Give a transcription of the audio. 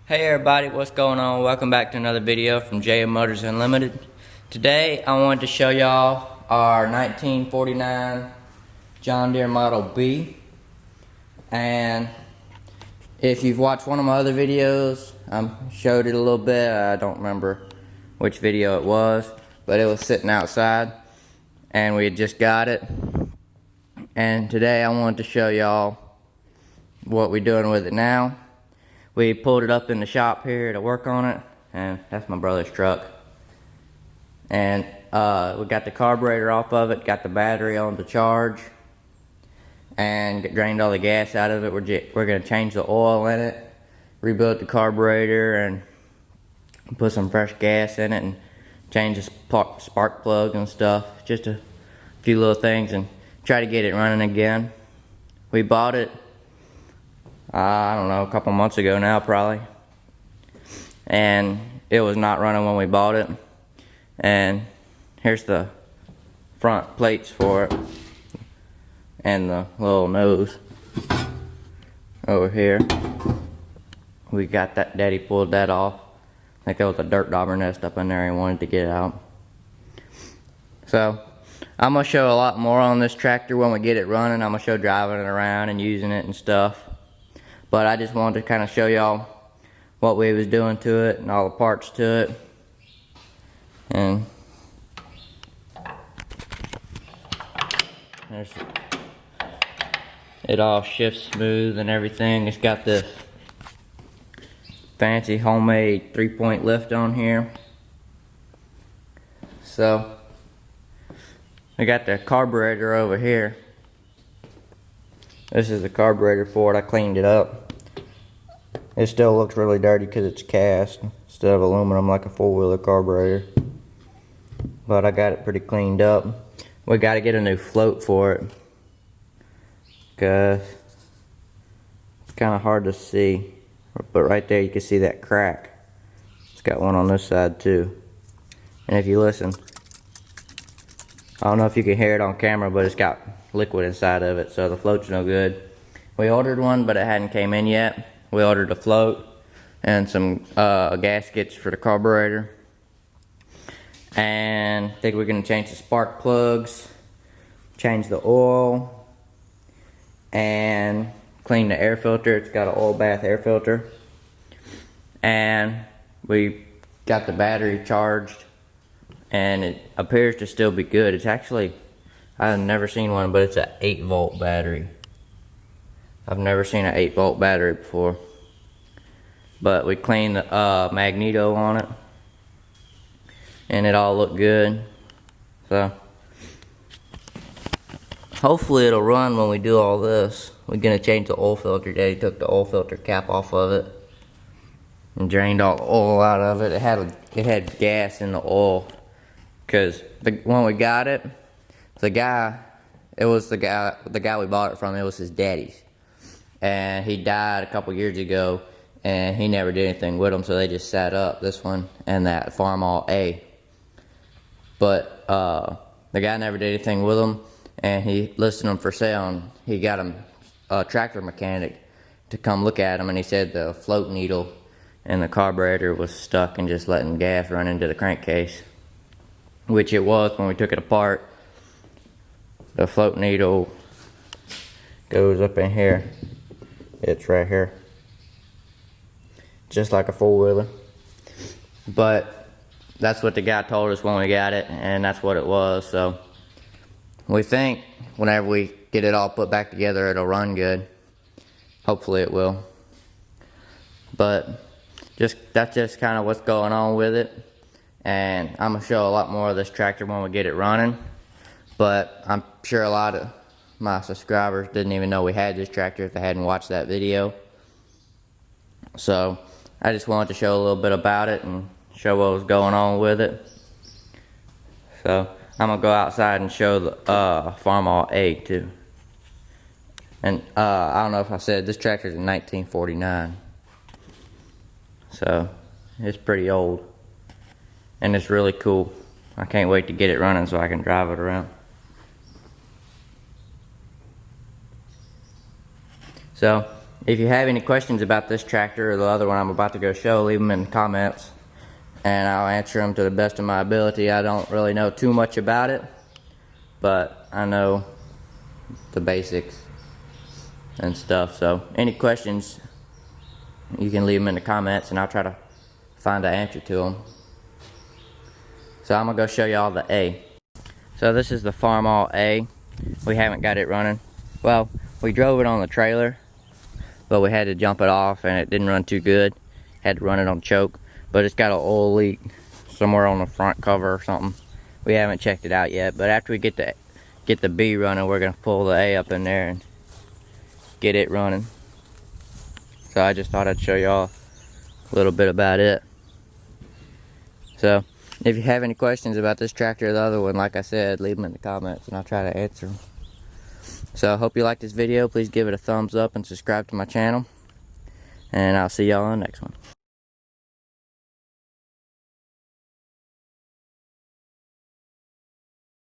Hey everybody, what's going on? Welcome back to another video from JM Motors Unlimited. Today I wanted to show y'all our 1949 John Deere Model B. And if you've watched one of my other videos, I showed it a little bit. I don't remember which video it was, but it was sitting outside and we had just got it. And today I wanted to show y'all what we're doing with it now. We pulled it up in the shop here to work on it, and that's my brother's truck. And we got the carburetor off of it, got the battery on to charge, and drained all the gas out of it. We're going to change the oil in it, rebuild the carburetor, and put some fresh gas in it, and change the spark plug and stuff. Just a few little things, and try to get it running again. We bought it, I don't know, a couple months ago now probably, and it was not running when we bought it. And here's the front plates for it and the little nose over here. We got that, Daddy pulled that off. I think there was a dirt dauber nest up in there and wanted to get it out. So I'm gonna show a lot more on this tractor when we get it running. I'm gonna show driving it around and using it and stuff. But I just wanted to kind of show y'all what we was doing to it and all the parts to it. And there's, it all shifts smooth and everything. It's got this fancy homemade 3-point lift on here. So we got the carburetor over here. This is the carburetor for it. I cleaned it up. It still looks really dirty because it's cast instead of aluminum like a four-wheeler carburetor. But I got it pretty cleaned up. We got to get a new float for it because it's kind of hard to see. But right there you can see that crack. It's got one on this side too. And if you listen, I don't know if you can hear it on camera, but it's got liquid inside of it, so the float's no good. We ordered one, but it hadn't came in yet. We ordered a float and some gaskets for the carburetor. And I think we're going to change the spark plugs, change the oil, and clean the air filter. It's got an oil bath air filter. And we got the battery charged, and it appears to still be good. It's actually, I've never seen one, but it's an 8-volt battery. I've never seen an 8-volt battery before. But we cleaned the magneto on it, and it all looked good. So hopefully it'll run when we do all this. We're gonna change the oil filter. Daddy took the oil filter cap off of it and drained all the oil out of it. It had gas in the oil, because when we got it, the guy we bought it from, it was his daddy's, and he died a couple years ago, and he never did anything with them, so they just sat up, this one and that Farmall A. But the guy never did anything with them, and he listed them for sale, and he got him a tractor mechanic to come look at them, and he said the float needle and the carburetor was stuck and just letting gas run into the crankcase, which it was when we took it apart. The float needle goes up in here. It's right here, just like a four-wheeler. But that's what the guy told us when we got it, and that's what it was. So we think whenever we get it all put back together, it'll run good. Hopefully it will. But that's just kind of what's going on with it. And I'm gonna show a lot more of this tractor when we get it running. But I'm sure a lot of my subscribers didn't even know we had this tractor if they hadn't watched that video. So I just wanted to show a little bit about it and show what was going on with it. So I'm gonna go outside and show the Farmall A too. And I don't know if I said, this tractor's in 1949. So it's pretty old. And it's really cool. I can't wait to get it running so I can drive it around. So if you have any questions about this tractor or the other one I'm about to go show, leave them in the comments and I'll answer them to the best of my ability. I don't really know too much about it, but I know the basics and stuff. So any questions, you can leave them in the comments and I'll try to find an answer to them. So I'm gonna go show y'all the A. So this is the Farmall A. We haven't got it running. Well, we drove it on the trailer, but we had to jump it off and it didn't run too good. Had to run it on choke, but it's got an oil leak somewhere on the front cover or something. We haven't checked it out yet, but after we get the B running, we're gonna pull the A up in there and get it running. So I just thought I'd show y'all a little bit about it. So if you have any questions about this tractor or the other one, like I said, leave them in the comments and I'll try to answer them. So I hope you like this video. Please give it a thumbs up and subscribe to my channel. And I'll see y'all on the next one.